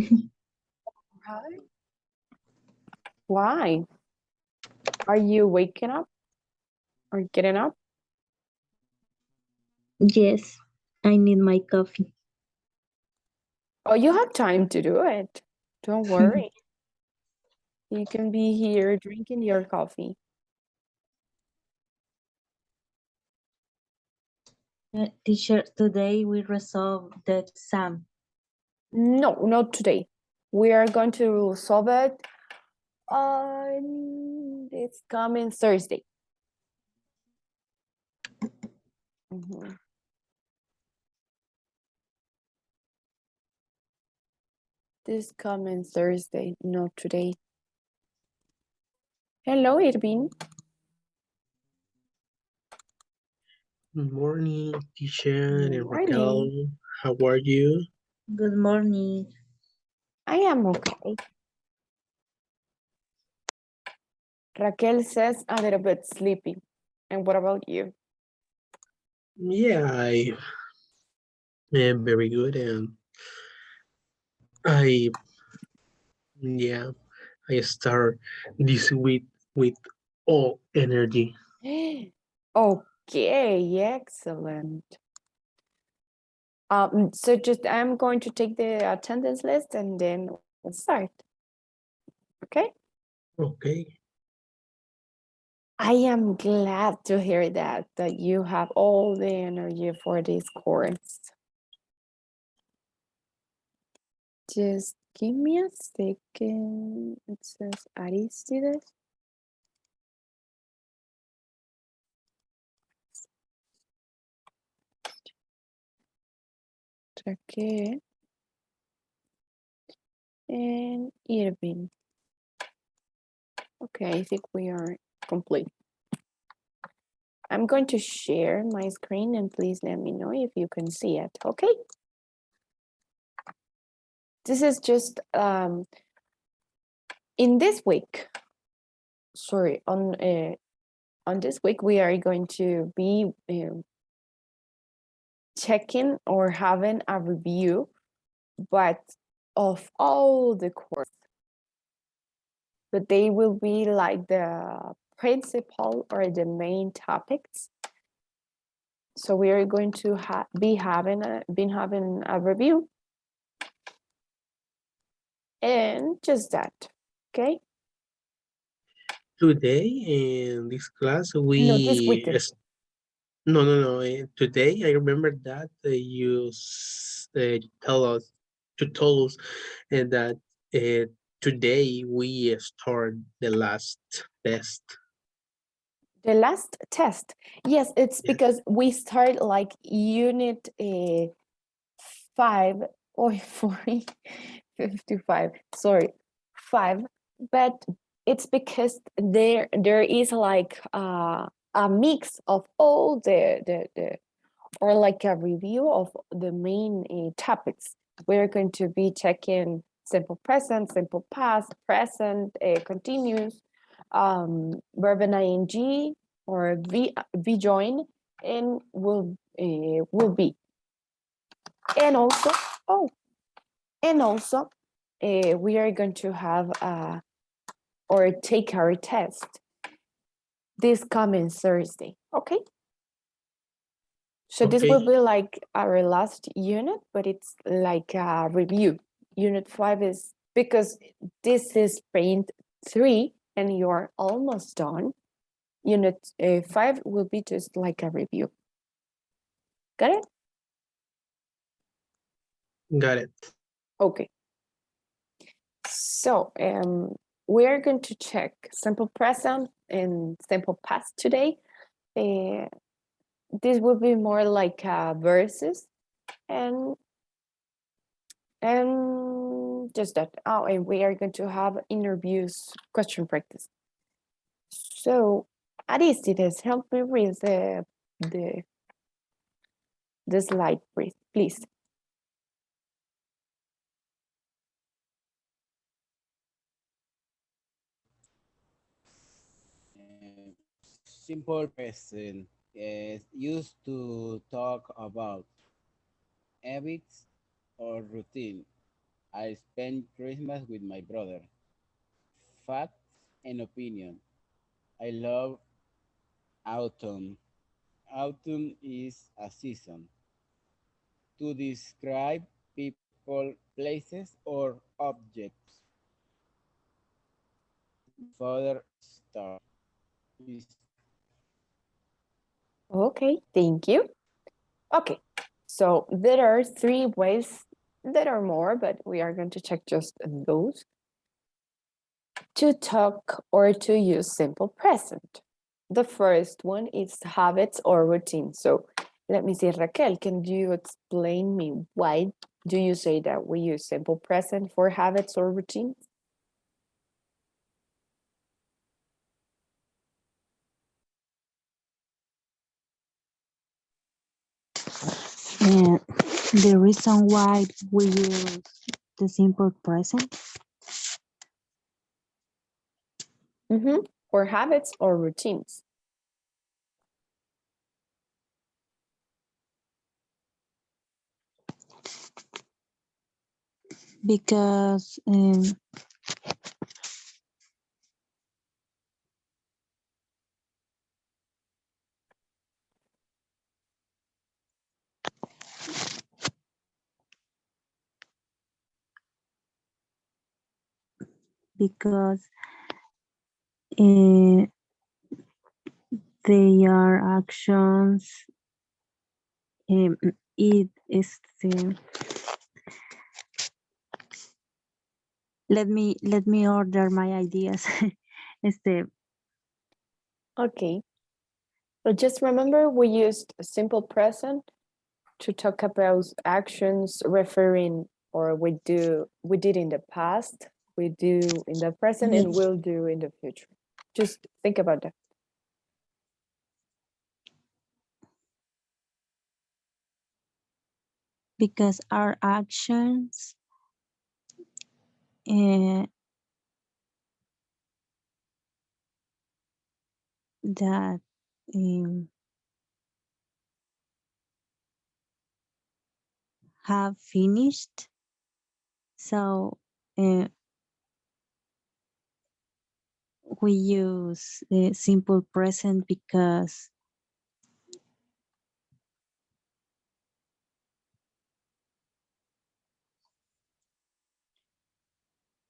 Hi. Why? Are you waking up or getting up? Yes, I need my coffee. Oh, you have time to do it. Don't worry. You can be here drinking your coffee. Teacher, today we resolve the exam. No, not today. We are going to solve it on this coming Thursday. Mhm. This coming Thursday, not today. Hello, Irvin. Good morning, teacher Good and morning. Raquel. How are you? Good morning. I am okay. Raquel says a little bit sleepy. And what about you? Yeah, I am very good, and I yeah I start this week with all energy. Okay, excellent. So just I'm going to take the attendance list and then we'll start. Okay. Okay, I am glad to hear that you have all the energy for this course. Just give me a second. It says Aristides. Raquel and Irving. Okay, I think we are complete. I'm going to share my screen and please let me know if you can see it, okay? This is just in this week, sorry, on this week we are going to be checking or having a review, but of all the course. But they will be like the principal or the main topics. So we are going to be having a review, and just that, okay? today in this class No, this we weekend. no. Today I remember that you told us that today we start the last test. The last test. Yes, it's Yes. because we start like unit 5 or 40, 55, sorry, 5, but it's because there is like a mix of all the or like a review of the main topics. We're going to be checking simple present, simple past, present, continuous, verb and ing, or v join, and will be. And also, oh, and also, we are going to have or take our test this coming Thursday. Okay. So this will Okay. be like our last unit, but it's like a review. Unit 5 is because this is Paint 3 and you're almost done. Unit 5 will be just like a review. Got it? Got it. Okay. So we are going to check simple present and simple past today. This will be more like verses and just that. Oh, and we are going to have interviews, question practice. So, Aristides, help me read the the slide, please. Simple present is used to talk about habits or routine. I spent Christmas with my brother. Facts and opinion. I love autumn. Autumn is a season to describe people, places, or objects. My father star is Okay, thank you. Okay, so there are three ways, there are more, but we are going to check just those to talk or to use simple present. The first one is habits or routine. So let me see, Raquel, can you explain me why do you say that we use simple present for habits or routines? And the reason why we use the simple present For habits or routines. because because uh, they are actions. Um, it is let me order my ideas. Este, Okay. But just remember we used a simple present to talk about actions referring or we did in the past, we do in the present, and will do in the future. Just think about that. because our actions uh, that um, have finished. So we use simple present because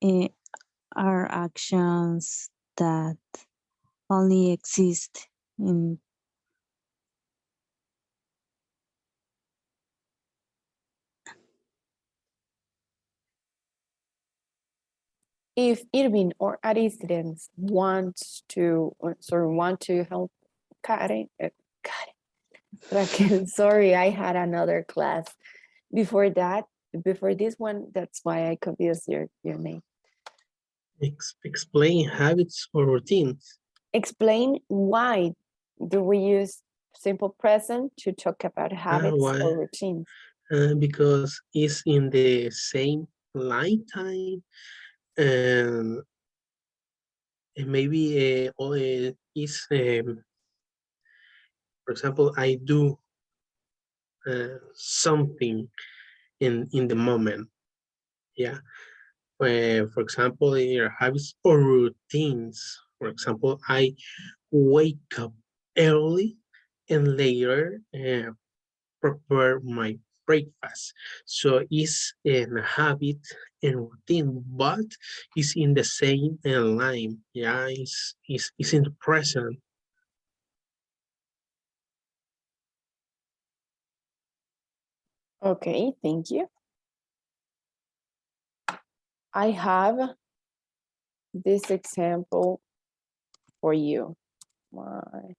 uh, are actions that only exist in If Irving or Aristidens wants to, want to help Karen, Raquel, sorry, I had another class before that, before this one, that's why I confused your name. Explain habits or routines. Explain why do we use simple present to talk about habits Why? or routines? Because it's in the same line time, and maybe is for example, I do something in the moment. Yeah. For example, your habits or routines. For example, I wake up early and later prepare my breakfast. So it's a habit and routine, but it's in the same line. Yeah, it's in the present. Okay, thank you. I have this example for you. My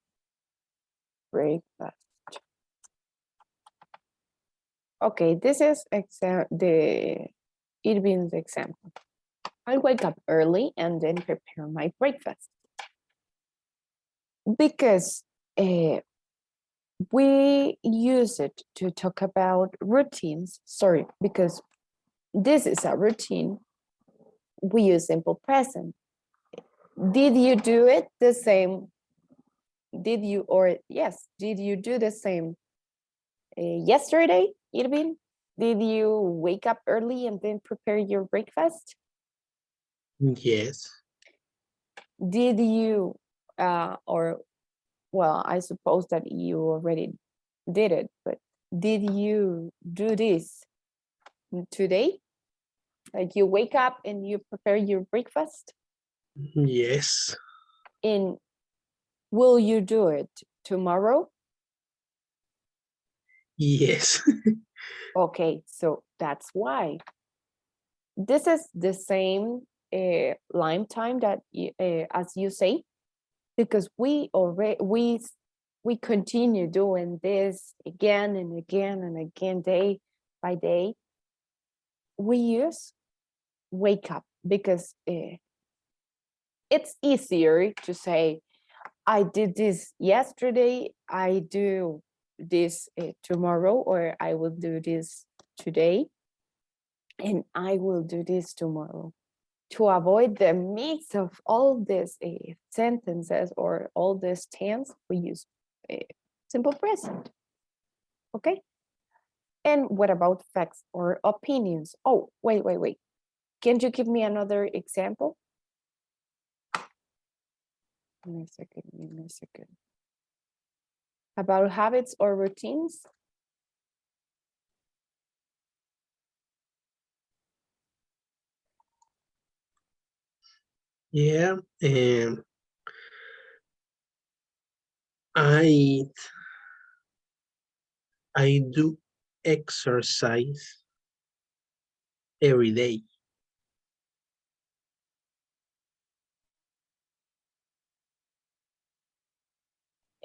breakfast. Okay, this is the Irving's example. I wake up early and then prepare my breakfast. Because we use it to talk about routines. Sorry, because this is a routine. We use simple present. Did you do it the same? Did you, or yes, did you do the same yesterday, Irving? Did you wake up early and then prepare your breakfast? Yes. Did you, or, well, I suppose that you already did it, but did you do this today? Like you wake up and you prepare your breakfast? Yes. And will you do it tomorrow? Yes. Okay, so that's why. This is the same line time that as you say, because we already we continue doing this again and again and again, day by day. We use wake up because it's easier to say, I did this yesterday, I do this tomorrow, or I will do this today, and I will do this tomorrow. To avoid the mix of all these sentences or all these tense, we use simple present. Okay. And what about facts or opinions? Oh, wait. Can you give me another example? Give me a second. About habits or routines? Yeah. I do exercise every day.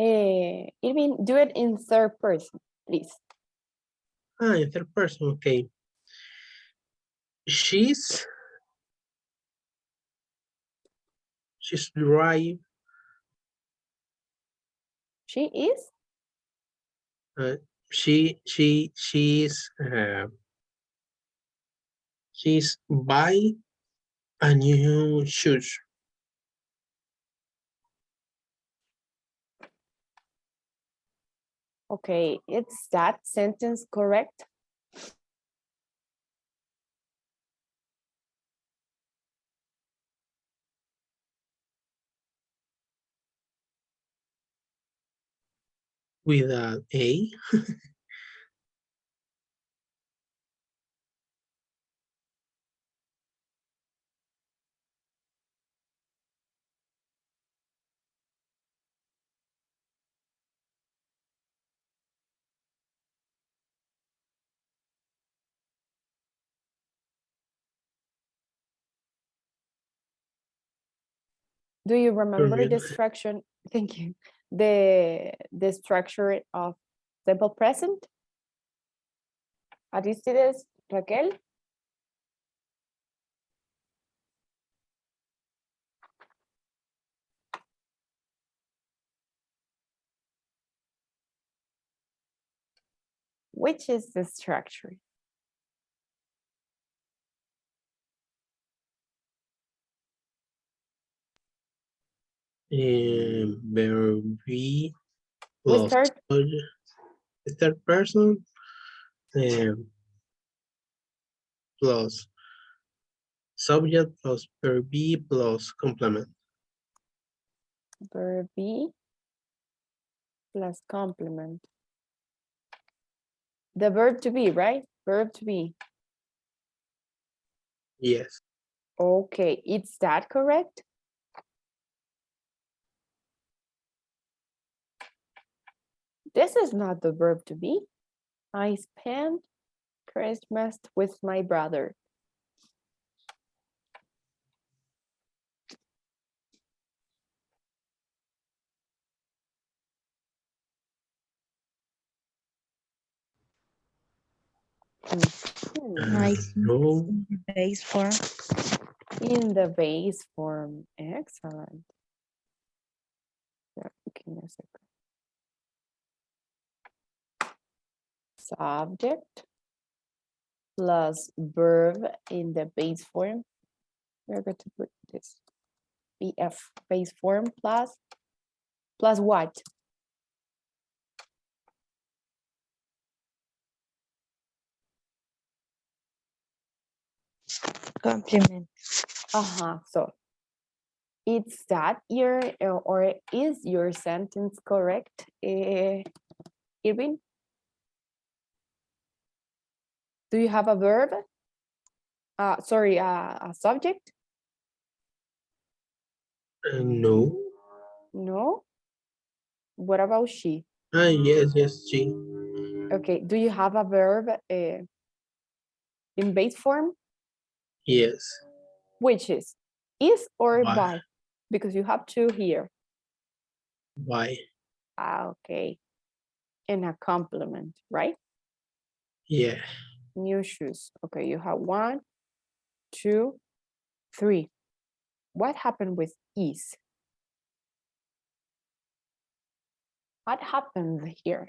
Irving, do it in third person, please. In third person, okay. She's drive. She is? She's buy a new shoes. Okay, it's that sentence correct? With an A. Do you remember the Permute. structure? Thank you. The structure of simple present? Aristides, Raquel? Which is the structure? Verb be We plus start, third person plus subject plus verb be plus complement. verb be plus complement. The verb to be, right? Verb to be. Yes. Okay, is that correct? This is not the verb to be. I spent Christmas with my brother. I think No. in the base form. In the base form. Excellent. Yeah, give me a second. Subject plus verb in the base form. We're going to put this BF base form plus what? Compliment. So it's that your or is your sentence correct, Irving? Do you have a verb? Sorry, a subject? No. No. What about she? Yes, she. Okay. Do you have a verb in base form? Yes. Which is or Why? by? Because you have two here. Why? Okay. And a complement, right? Yeah. New shoes. Okay, you have 1, 2, 3. What happened with is? What happened here?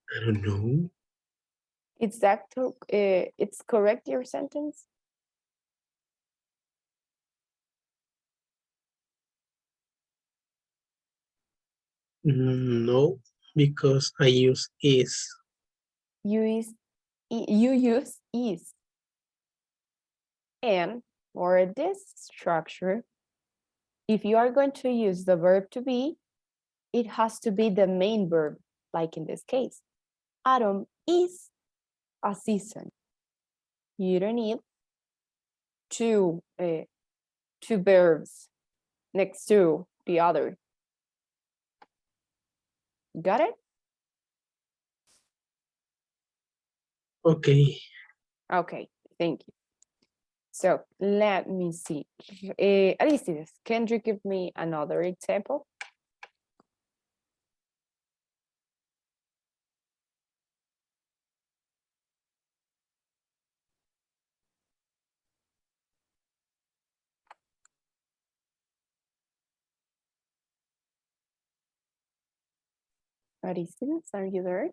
I don't know. It's that it's correct your sentence? No, because I use is. You use is. And for this structure, if you are going to use the verb to be, it has to be the main verb, like in this case. Autumn is a season. You don't need two verbs next to the other. Got it? Okay. Okay, thank you. So let me see. Aristides, can you give me another example? Aristides, are you there?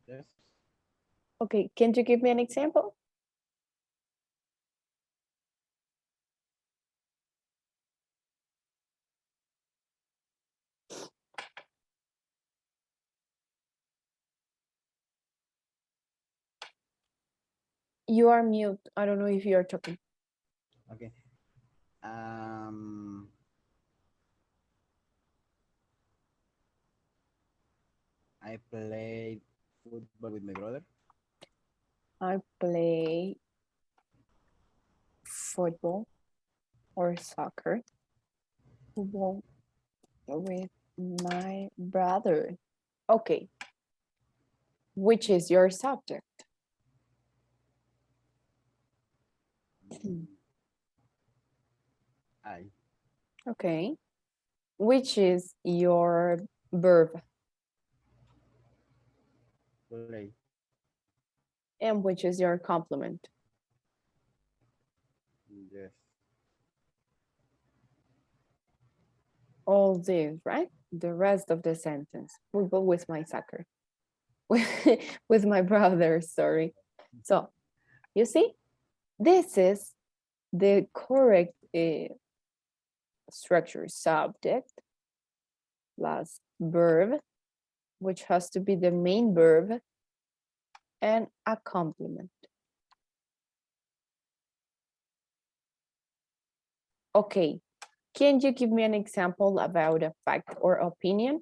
Yes. Okay, can you give me an example? You are mute. I don't know if you are talking. Okay. I played football with my brother. I play football or soccer. Football with my brother. Okay. Which is your subject? I Okay. Which is your verb? play. And which is your complement? Yes. All these, right? The rest of the sentence. Football with my soccer. With my brother, sorry. So, you see, this is the correct structure. Subject plus verb, which has to be the main verb, and a complement. Okay, can you give me an example about a fact or opinion?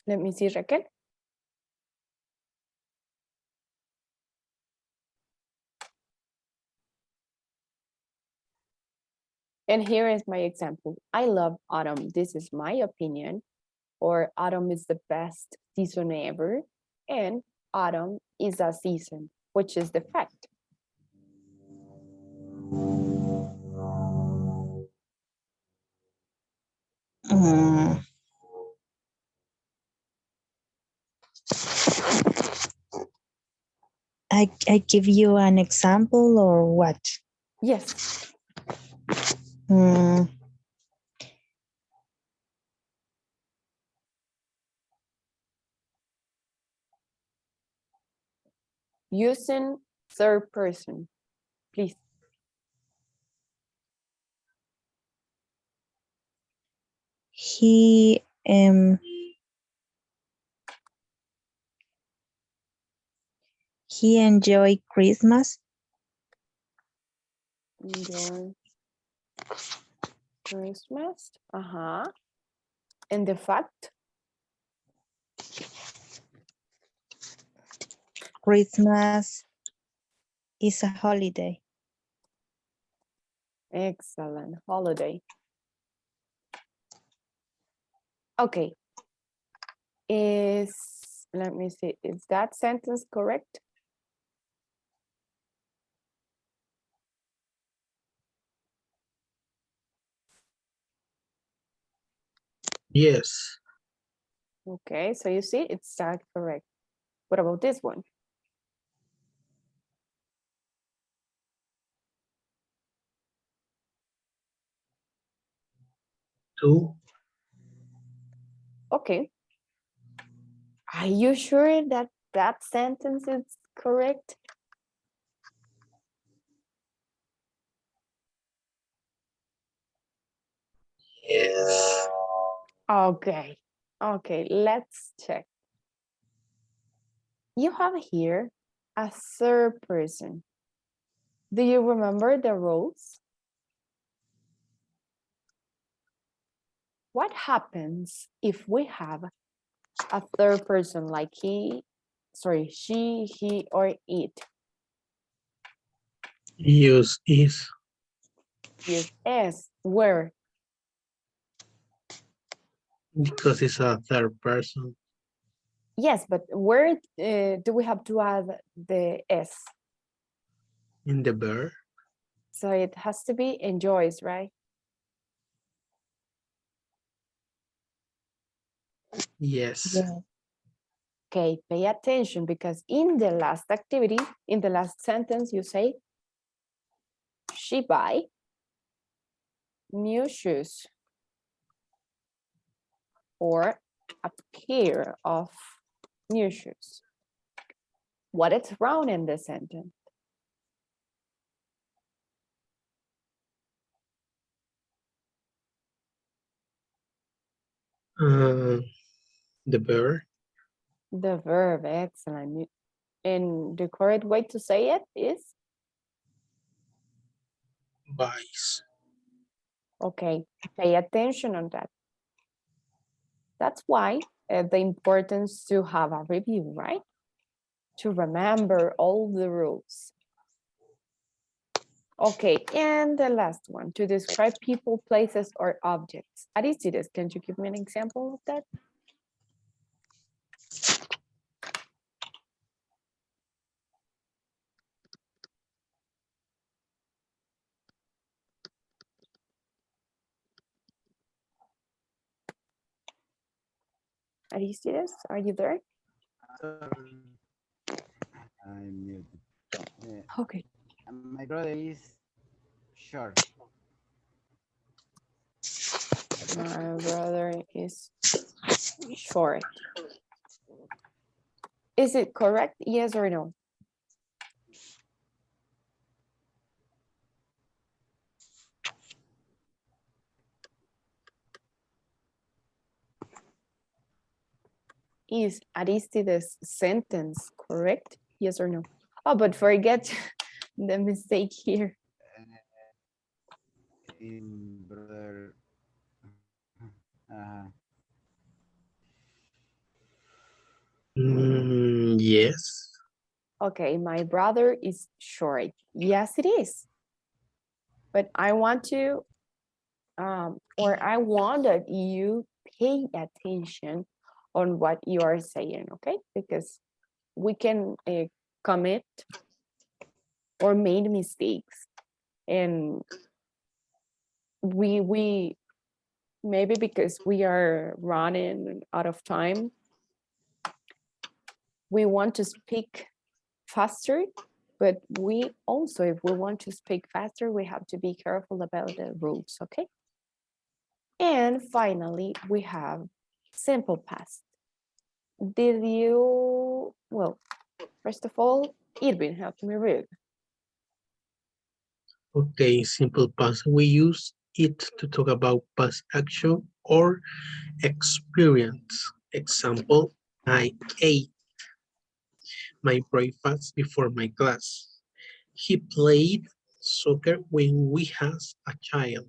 Let me see, Raquel. And here is my example. I love autumn. This is my opinion. Or autumn is the best season ever. And autumn is a season, which is the fact. Mm. I give you an example or what? Yes. Mm. using third person, please. He enjoyed Christmas. Enjoy Christmas. And the fact, Christmas is a holiday. excellent, holiday. Okay. Let me see, is that sentence correct? Yes. Okay, so you see, it's that correct. What about this one? Two. Okay. Are you sure that that sentence is correct? Yes. Okay. Okay, let's check. You have here a third person. Do you remember the roles? What happens if we have a third person like she, he, or it? Use is. Use S. Where? Because it's a third person. Yes, but where do we have to add the S? In the verb. So it has to be enjoys, right? Yes. Yeah. Okay, pay attention because in the last activity, in the last sentence, you say, she buy new shoes or a pair of new shoes. What is wrong in the sentence? The verb. The verb, excellent. And the correct way to say it is? Buys. Okay, pay attention on that. That's why the importance to have a review, right? To remember all the rules. Okay, and the last one, to describe people, places, or objects. Aristides, can you give me an example of that? Aristides, are you there? Sorry. I'm muted. Okay. My brother is short. My brother is short. Is it correct? Yes or no? Is Aristides' sentence correct? Yes or no? Oh, but forget the mistake here. In brother. Uh, Yes. Okay, my brother is short. Yes, it is. But I want to, or I want that you pay attention on what you are saying, okay? Because we can commit or made mistakes, and we maybe because we are running out of time, we want to speak faster, but we also, if we want to speak faster, we have to be careful about the rules, okay? And finally, we have simple past. Did you, well, first of all, Irving, help me read. Okay, simple past. We use it to talk about past action or experience. Example, I ate my breakfast before my class. He played soccer when we was a child.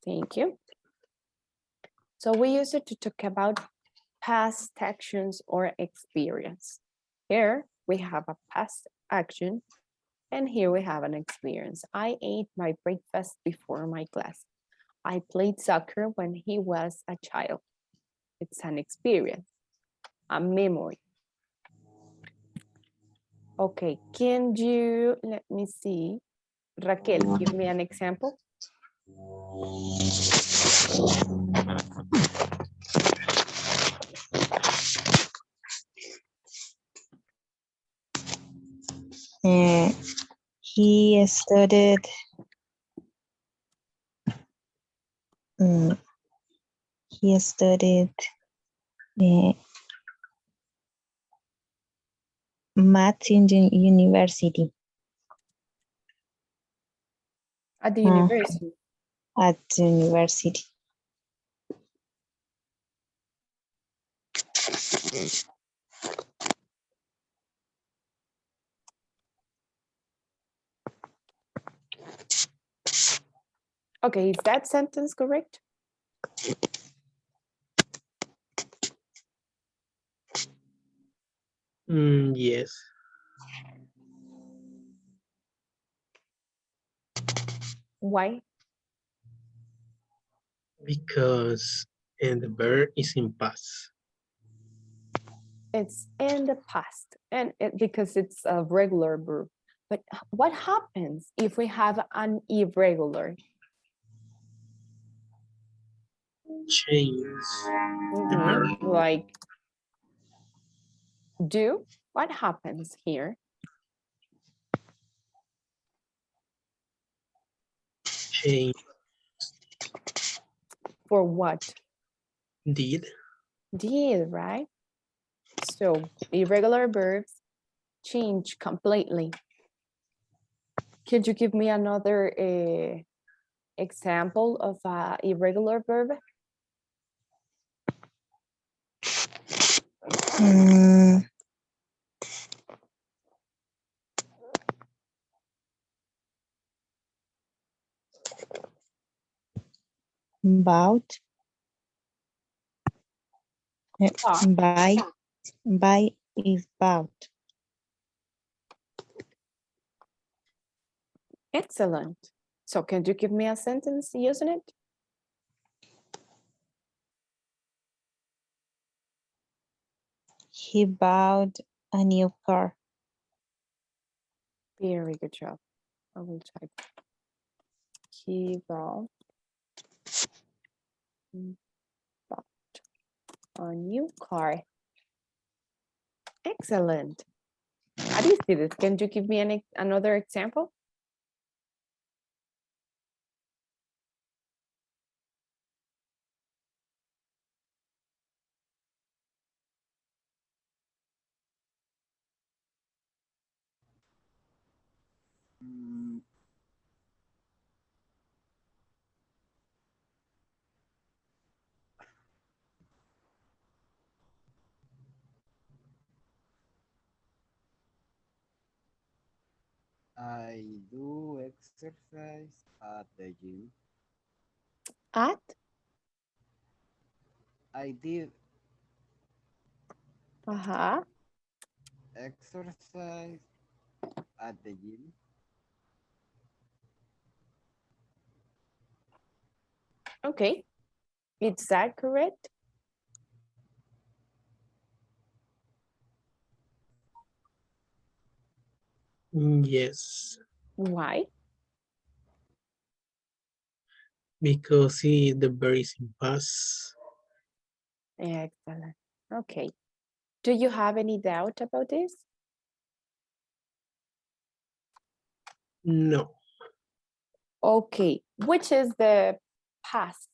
Thank you. So we use it to talk about past actions or experience. Here we have a past action and here we have an experience. I ate my breakfast before my class. I played soccer when he was a child. It's an experience, a memory. Okay, can you, let me see. Raquel, give me an example. He studied mm, he studied uh, math in the university. At the Uh, university. at the university. Okay, is that sentence correct? Yes, Why? because and the verb is in past. It's in the past and because it's a regular verb. But what happens if we have an irregular? Change the verb. Like do, what happens here? Change For what? did. Did, right? So irregular verbs change completely. Could you give me another example of a irregular verb? Mm, about by is about. Excellent. So can you give me a sentence using it? He bought a new car. Very good job. I will type. He bought a new car. Excellent. Aristides, can you give me another example? Mm, I do exercise at the gym. At? I did Uh-huh. exercise at the gym. Okay. Is that correct? Yes, Why? because the verb is in past. Excellent. Okay. Do you have any doubt about this? No, Okay. Which is the past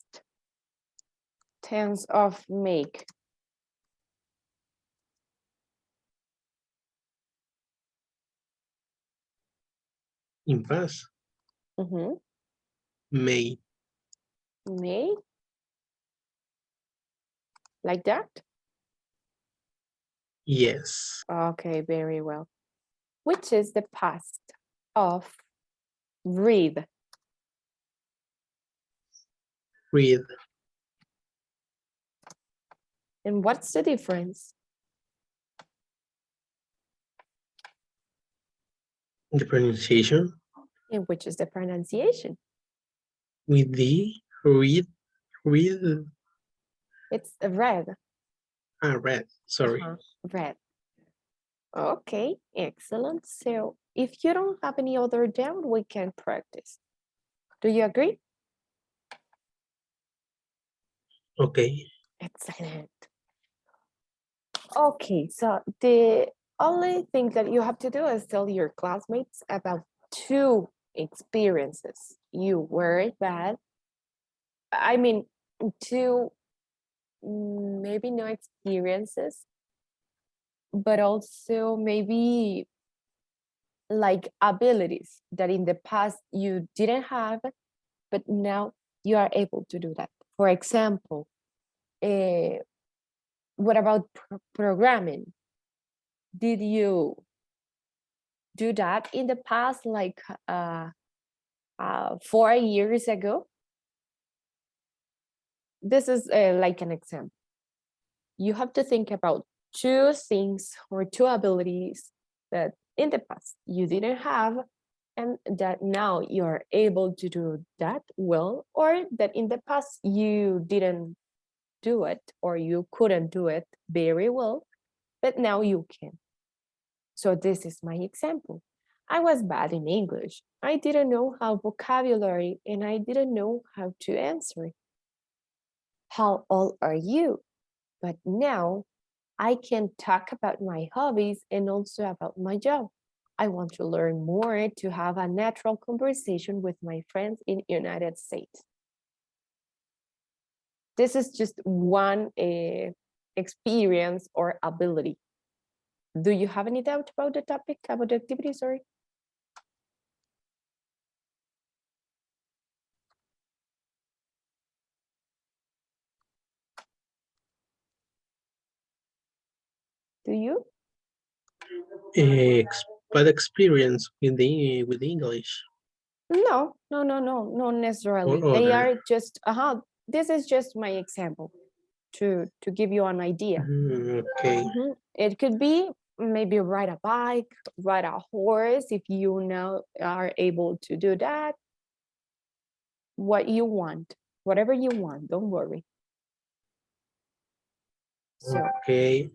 tense of make? in past. Mm-hmm. Made. Made. Like that? Yes. Okay, very well. Which is the past of read? Read. And what's the difference? The pronunciation. And which is the pronunciation? With the read. Read. It's read. Read. Sorry. Read. Okay, excellent. So if you don't have any other doubt, we can practice. Do you agree? Okay. Excellent. Okay, so the only thing that you have to do is tell your classmates about 2 experiences you were bad. I mean, 2 maybe no experiences, but also maybe like abilities that in the past you didn't have, but now you are able to do that. For example, what about programming? Did you do that in the past, like 4 years ago? This is like an example. You have to think about 2 things or 2 abilities that in the past you didn't have and that now you're able to do that well, or that in the past you didn't do it or you couldn't do it very well, but now you can. So this is my example. I was bad in English. I didn't know how vocabulary and I didn't know how to answer. How old are you? But now I can talk about my hobbies and also about my job. I want to learn more to have a natural conversation with my friends in United States. This is just one experience or ability. Do you have any doubt about the topic, about the activity, sorry? Do you? Bad experience with the English No, no, no, no, not necessarily. or They other. are just, this is just my example to give you an idea. Okay. It could be maybe ride a bike, ride a horse, if you now are able to do that. What you want, whatever you want, don't worry. So, Okay.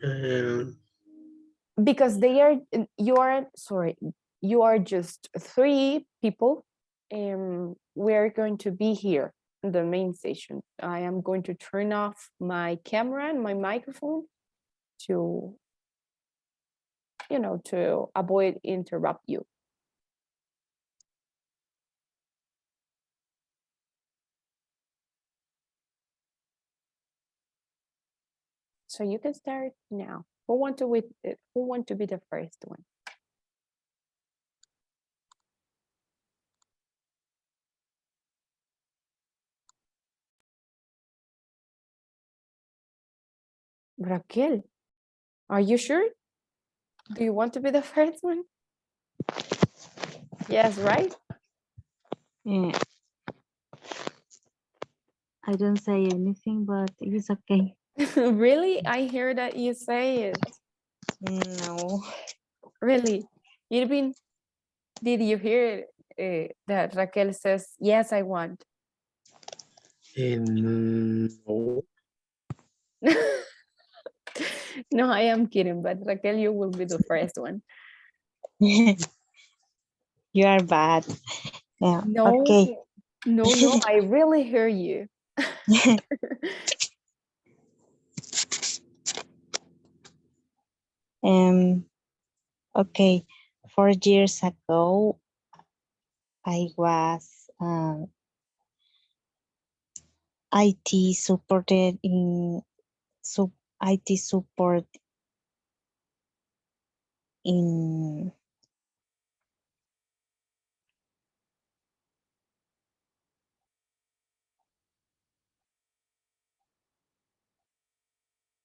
because they are, you are just 3 people, and we're going to be here in the main station. I am going to turn off my camera and my microphone to, to avoid interrupt you. So you can start now. Who want to be the first one? Raquel, are you sure? Do you want to be the first one? Yes, right? Eh, I don't say anything, but it's okay. Really? I hear that you say it. No. Really? Irvin, did you hear that Raquel says, yes, I want? No. No, I am kidding, but Raquel, you will be the first one. You are bad. Yeah. No, Okay. no, I really hear you. Okay. 4 years ago, I was IT supported in IT support in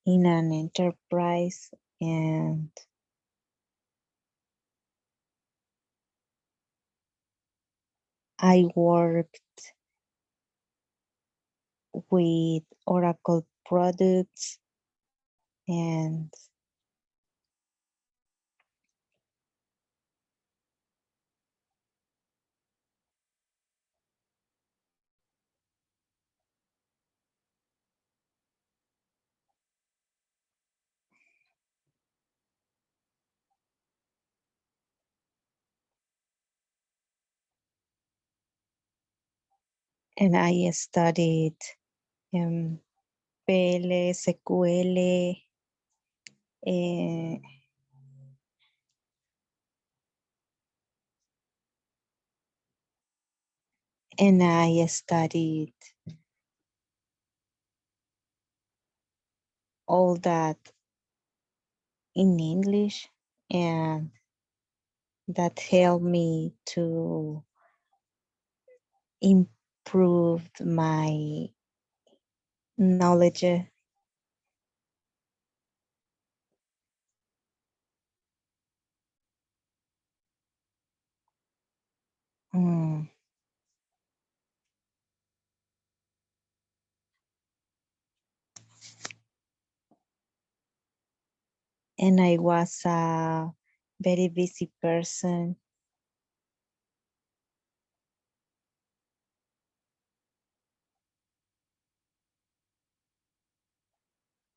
in an enterprise, and I worked with Oracle products, and I studied um, PL, SQL, eh, and I studied all that in English, and that helped me to improve my knowledge. Mm, and I was a very busy person.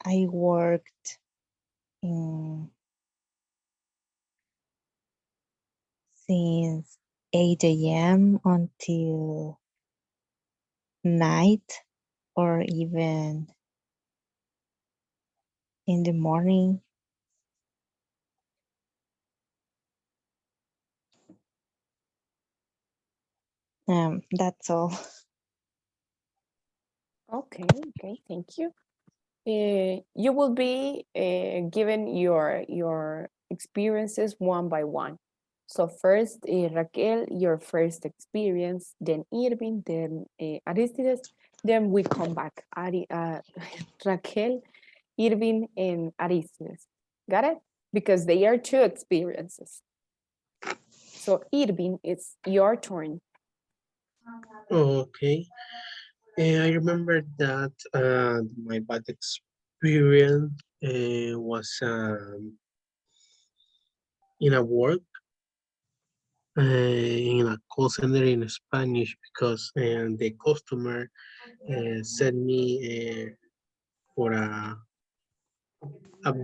I worked in, since 8 a.m. until night, or even in the morning. That's all. Okay, okay, thank you. You will be given your experiences one by one. So first, Raquel, your first experience, then Irving, then Aristides, then we come back. Raquel, Irving, and Aristides. Got it? Because they are two experiences. So Irving, it's your turn. Okay. I remember that my bad experience was in a work in a call center in Spanish because the customer sent me for a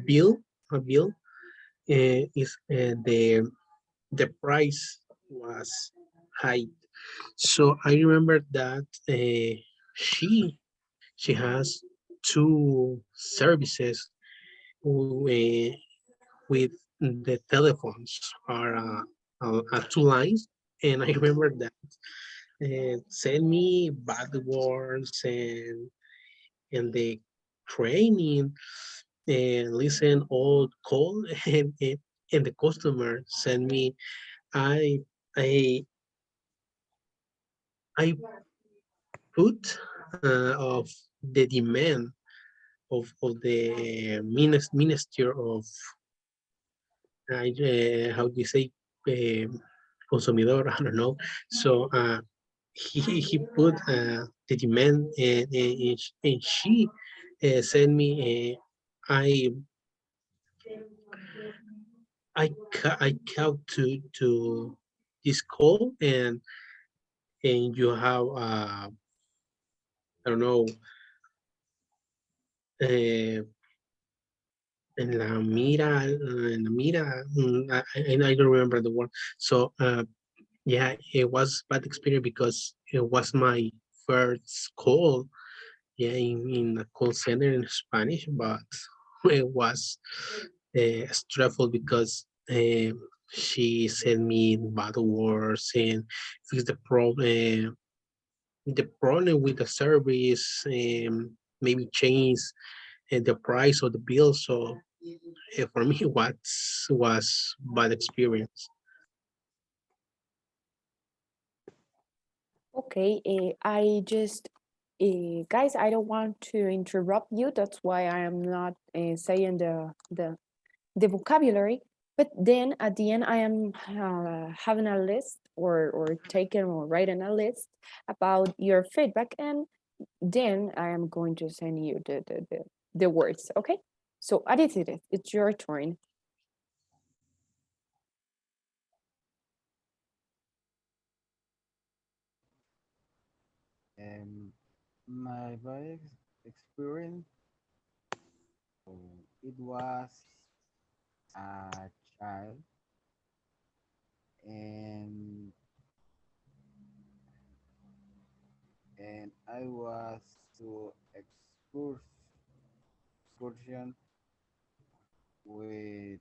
bill. A bill is the price was high. So I remember that she has two services with the telephones are two lines, and I remember that send me bad words and the training and listen all call and the customer send me I I I put of the demand of the minister of how do you say consumidor, I don't know. So he put the demand and she sent me I I called to this call and you have I don't know uh, en la mira I don't remember the word. So yeah, it was bad experience because it was my first call, yeah, in a call center in Spanish, but it was stressful because she sent me bad words and fix the problem with the service, maybe change the price of the bill. So for me, what was bad experience. Okay, I just guys, I don't want to interrupt you. That's why I am not saying the vocabulary. But then at the end, I am having a list or taking or writing a list about your feedback, and then I am going to send you the words. Okay. So Aditi, it's your turn. And my body experience, it was a child, and I was to excursion with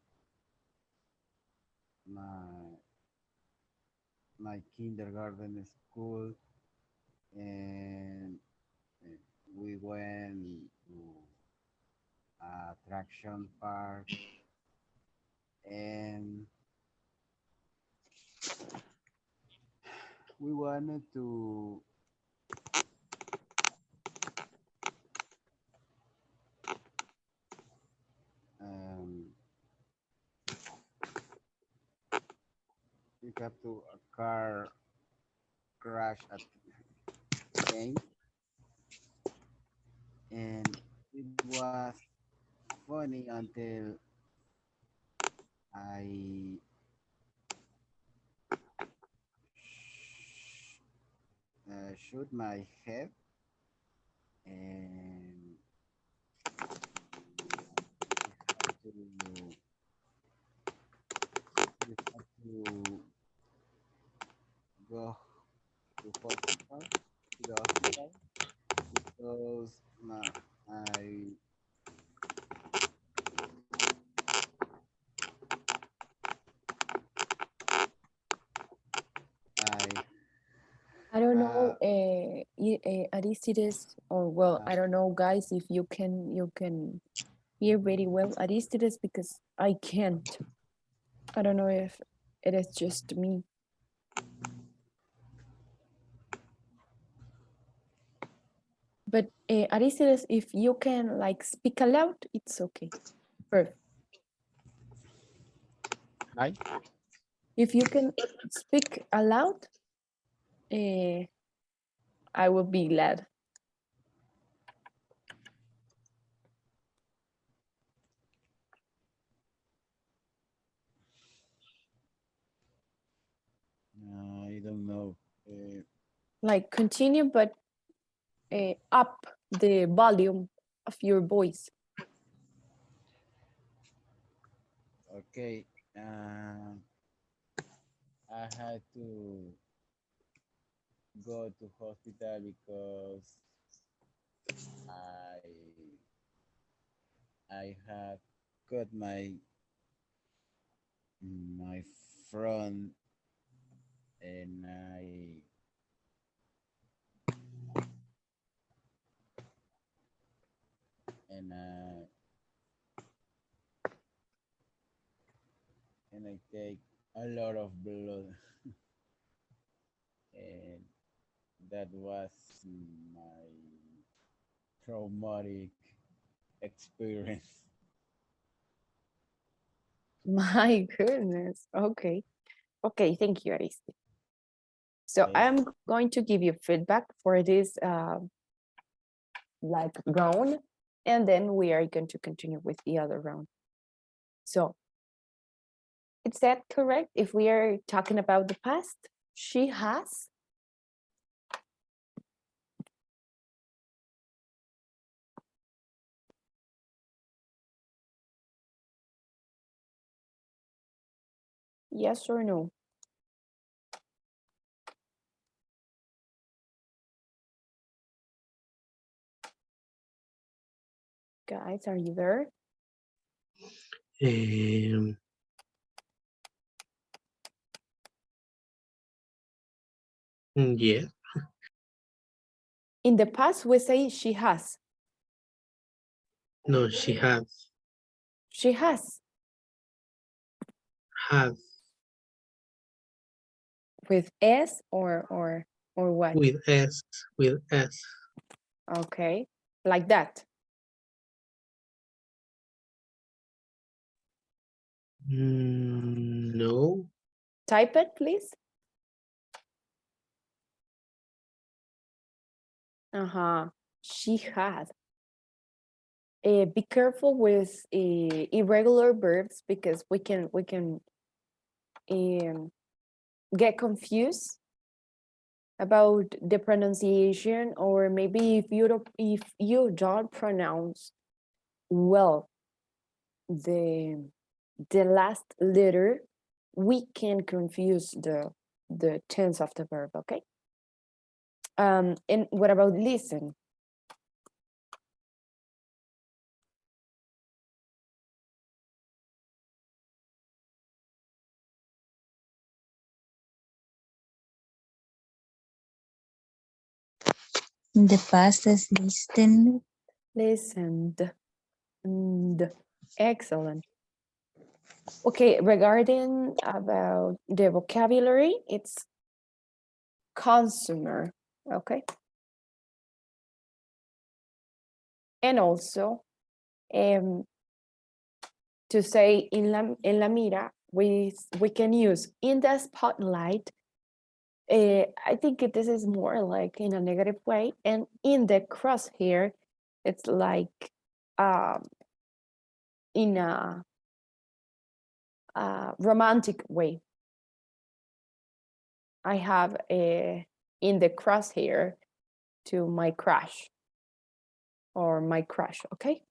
my kindergarten school, and we went to attraction park, and we wanted to um, we got to a car crash at game, and it was funny until I shoot my head, and we had to go to the hospital because I I I don't have know, Aristides, or well, uh, I don't know, guys, if you can hear very well Aristides because I can't. I don't know if it is just me. But Aristides, if you can like speak aloud, it's okay. Perfect. hi. If you can speak aloud, I will be glad. I don't know. Like continue, but up the volume of your voice. Okay. I had to go to hospital because I have cut my front, and and I I take a lot of blood, and that was my traumatic experience. My goodness. Okay. Okay, thank you, Aristides. So Okay. I'm going to give you feedback for this like round, and then we are going to continue with the other round. So is that correct? If we are talking about the past, she has. Yes or no? Guys, are you there? Um, yeah, In the past, we say she has. no, she has, She has has with S or what? with S, with S. Okay, like that. No. Type it, please. She had. Be careful with irregular verbs because we can get confused about the pronunciation, or maybe if you don't pronounce well the last letter, we can confuse the tense of the verb. Okay. And what about listen? In the past is listened. Listened. Excellent. Okay, regarding about the vocabulary, it's consumer. Okay. And also, to say en la mira, we can use in the spotlight. I think this is more like in a negative way, and in the crosshair, it's like in a romantic way. I have in the crosshair to my crush or my crush. Okay.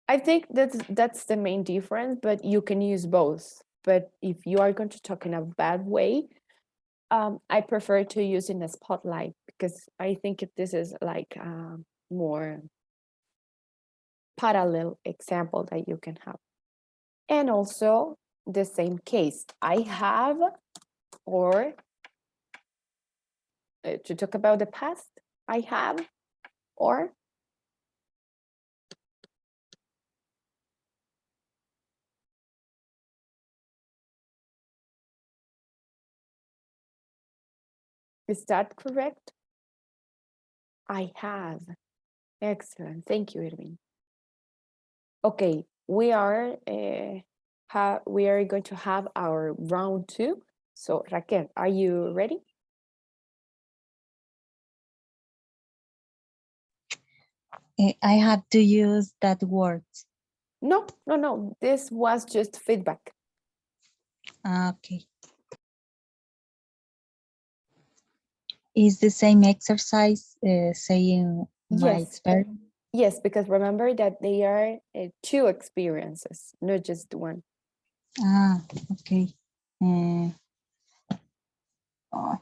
I think that's the main difference, but you can use both. But if you are going to talk in a bad way, I prefer to use in a spotlight because I think this is like more parallel example that you can have. And also the same case, I have, or to talk about the past, I have, or is that correct? I have. Excellent. Thank you, Irving. Okay, we are going to have our round 2. So Raquel, are you ready? I have to use that word. No. This was just feedback. Okay. Is the same exercise saying my Yes. experience? Yes, because remember that they are 2 experiences, not just one. Ah, okay. Oh.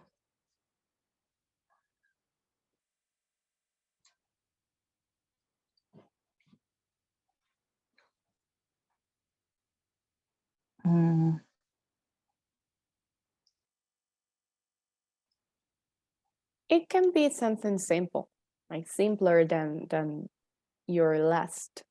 Mm, It can be something simple, like simpler than your last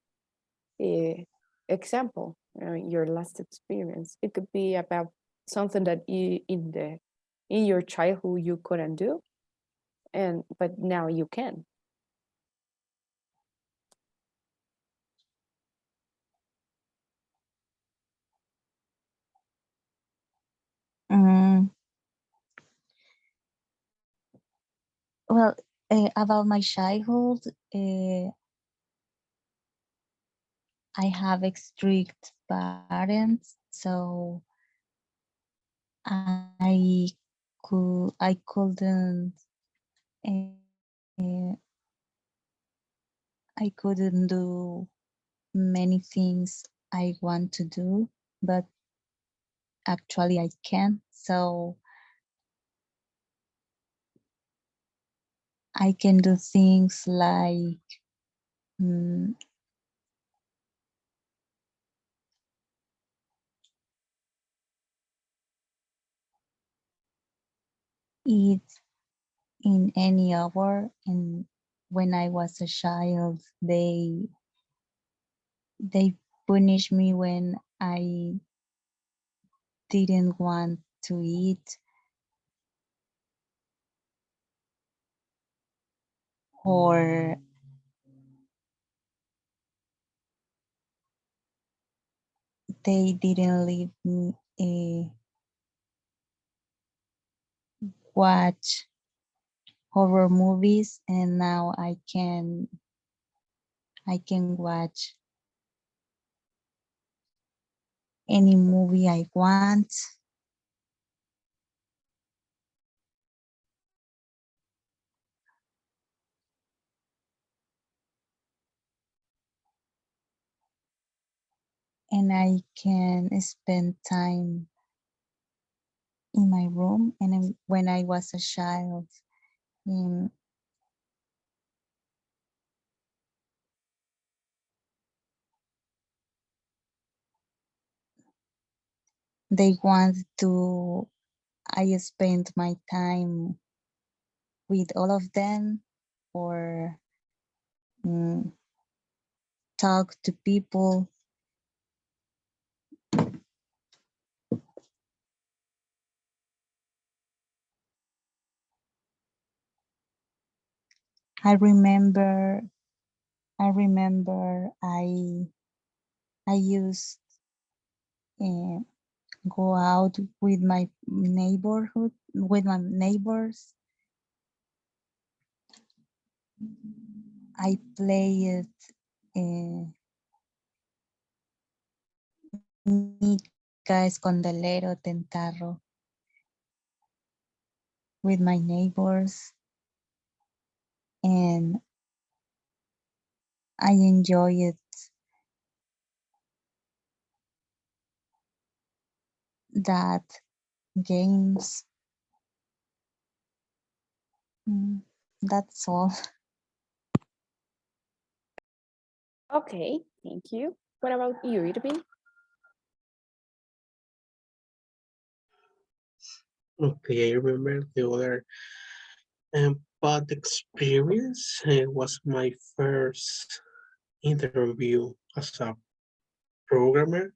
example, your last experience. It could be about something that you in your childhood you couldn't do, but now you can. mm, well, about my childhood, I have strict parents, so I couldn't uh, I couldn't do many things I want to do, but actually I can. So I can do things like mm, eat in any hour. And when I was a child, they punished me when I didn't want to eat. or they didn't leave me watch horror movies, and now I can watch any movie I want. And I can spend time in my room. And when I was a child, um, they want to I spend my time with all of them, or mm, talk to people. I remember I used uh, go out with my neighbors. I played mica, escondalero, tentarro with my neighbors, and I enjoyed that games. Mm, that's all. Okay, thank you. What about you, Irving? Okay, I remember the other bad experience was my first interview as a programmer.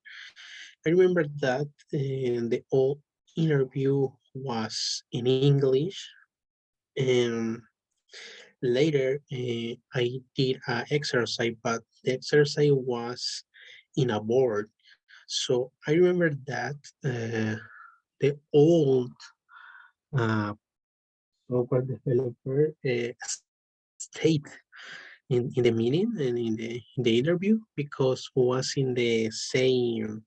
I remember that the old interview was in English, and later I did an exercise, but the exercise was in a board. So I remember that the old uh, software developer stayed in the meeting and in the interview because was in the same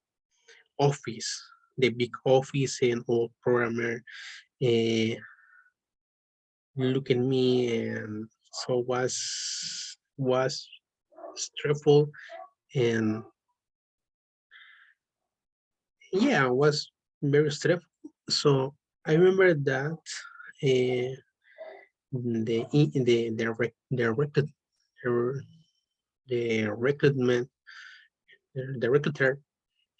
office, the big office, and all programmer uh, look at me, and so was stressful, and yeah, was very stressful. So I remember that the record the recruitment the recruiter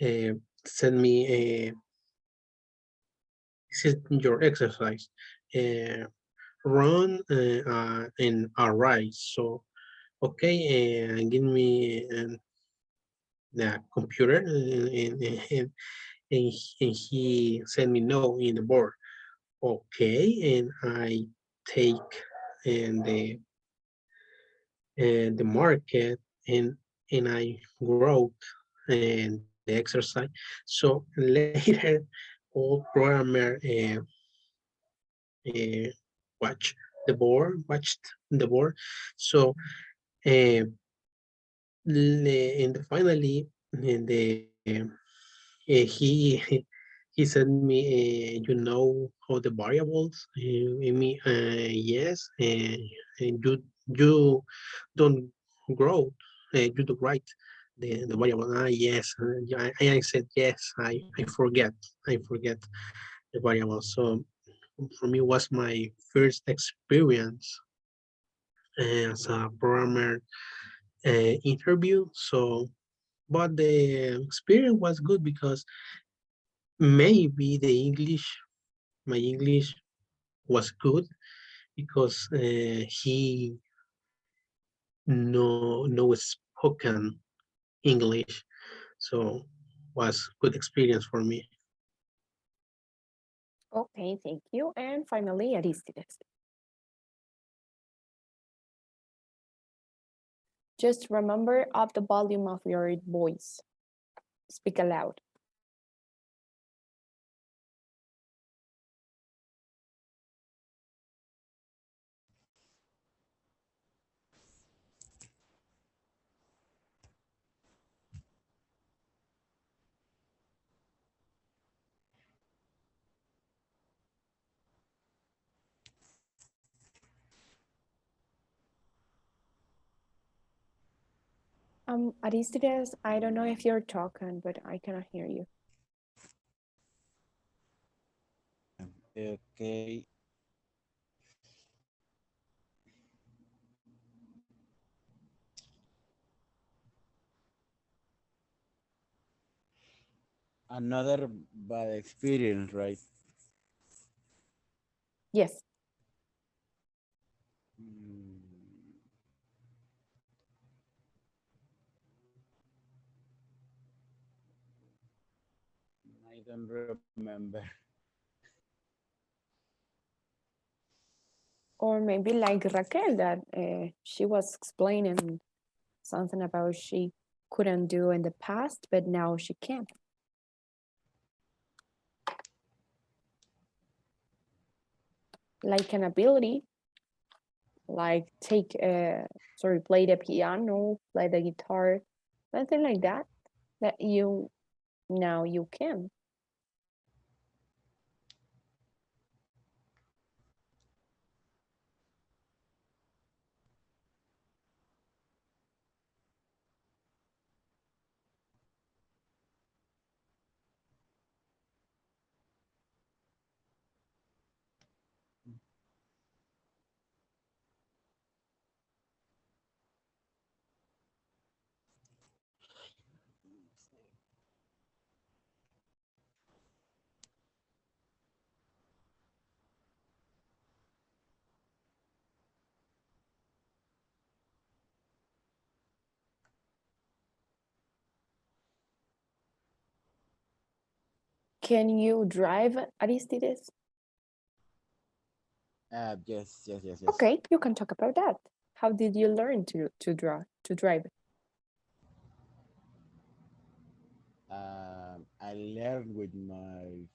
uh, sent me a this is your exercise. Uh, Run and arise. So okay, and give me the computer, and he sent me no in the board. Okay, and I take and the market, and I wrote and the exercise. So later, all programmer uh, watch watched the board. So uh, and finally, the he he said me, you know how the variables? I mean, yes, and you don't grow, you do right the variable. Ah, yes, yeah, I said yes. I forget the variable. So for me, was my first experience as a programmer interview. So, but the experience was good because maybe my English was good because he no spoken English, so was good experience for me. Okay, thank you. And finally, Aristides. Just remember up the volume of your voice. Speak aloud. Aristides, I don't know if you're talking, but I cannot hear you. Okay. Another bad experience, right? Yes. Mm, I don't remember. Or maybe like Raquel, that she was explaining something about she couldn't do in the past, but now she can. Like an ability, like play the piano, play the guitar, something like that, that you now you can. Can you drive, Aristides? Yes. Okay, you can talk about that. How did you learn to drive? I learned with my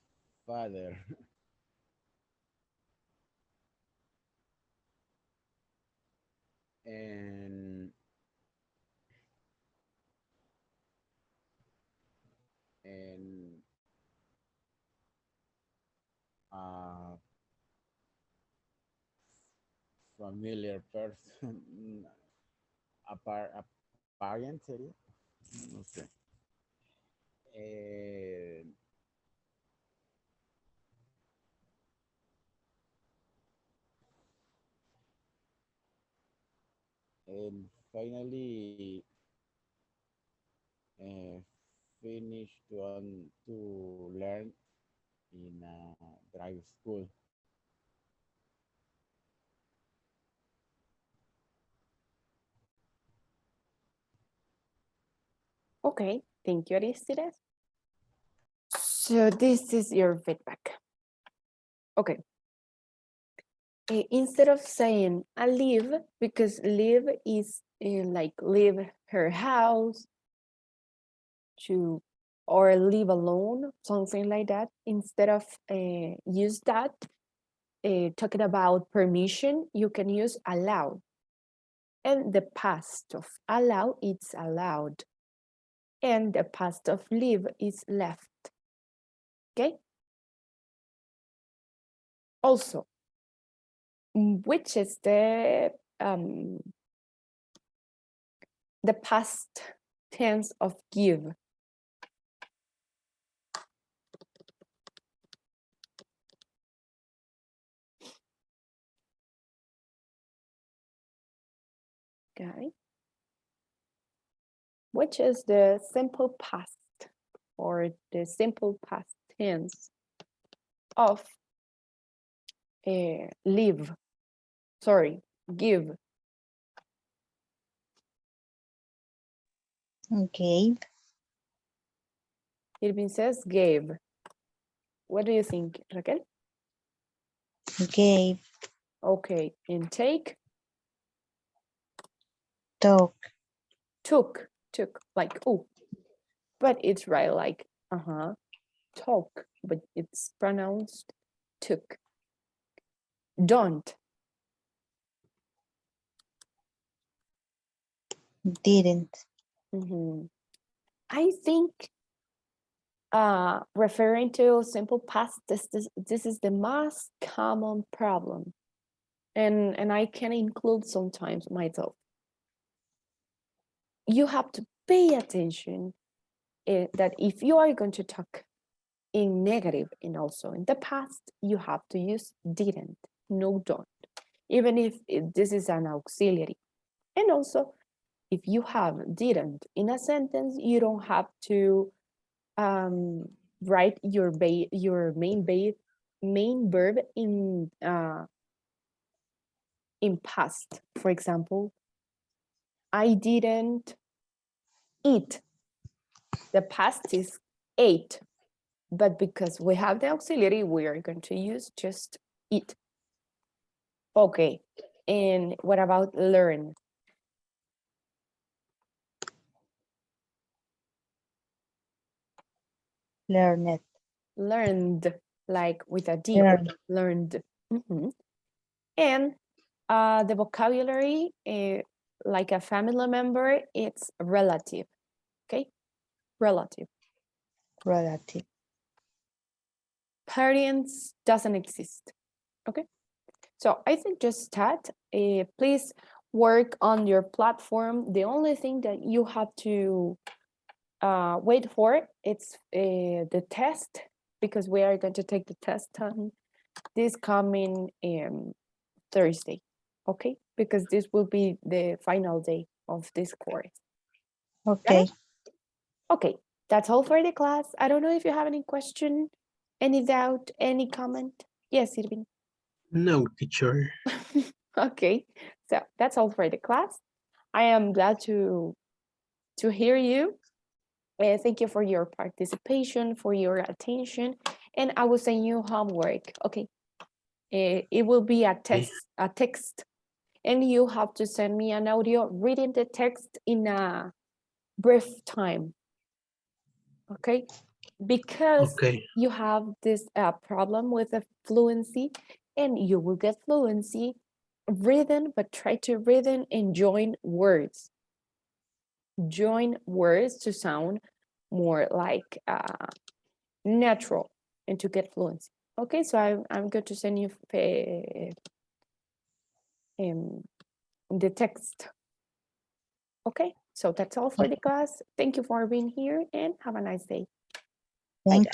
father. and and uh, familiar person, a parent sería, no sé. And, and finally uh, finished to learn in a drive school. Okay, thank you, Aristides. So this is your feedback. Okay. Instead of saying I live, because live is like leave her house to, or live alone, something like that. Instead of use that, talking about permission, you can use allow. And the past of allow, it's allowed. And the past of live is left. Okay? Also, which is the past tense of give? Okay. Which is the simple past or the simple past tense of live? Sorry, give. Okay. Irving says gave. What do you think, Raquel? Gave. Okay, and take. Took. took, like, oh, but it's right, like, talk, but it's pronounced took. Don't. Didn't. I think referring to simple past, this is the most common problem. And I can include sometimes myself. You have to pay attention that if you are going to talk in negative and also in the past, you have to use didn't, no don't, even if this is an auxiliary. And also, if you have didn't in a sentence, you don't have to write your main verb in past. For example, I didn't eat. The past is ate, but because we have the auxiliary, we are going to use just eat. Okay, and what about learn? Learned. Learned, like with a D. Learned. Learned. And the vocabulary, like a family member, it's relative. Okay, relative. Relative. Parents doesn't exist. Okay, so I think just start. Please work on your platform. The only thing that you have to wait for, it's the test, because we are going to take the test on this coming Thursday. Okay, because this will be the final day of this course. Okay. Okay, that's all for the class. I don't know if you have any question, any doubt, any comment. Yes, Irving. No, teacher. Okay, so that's all for the class. I am glad to hear you. Thank you for your participation, for your attention, and I will send you homework. Okay, it will be a text, and you have to send me an audio reading the text in a brief time. Okay, because you have this problem with the fluency, and you will get fluency reading, but try to read and join words. Join words to sound more like natural and to get fluency. Okay, so I'm going to send you the text. Okay, so that's all for the class. Thank you for being here and have a nice day. Thank you.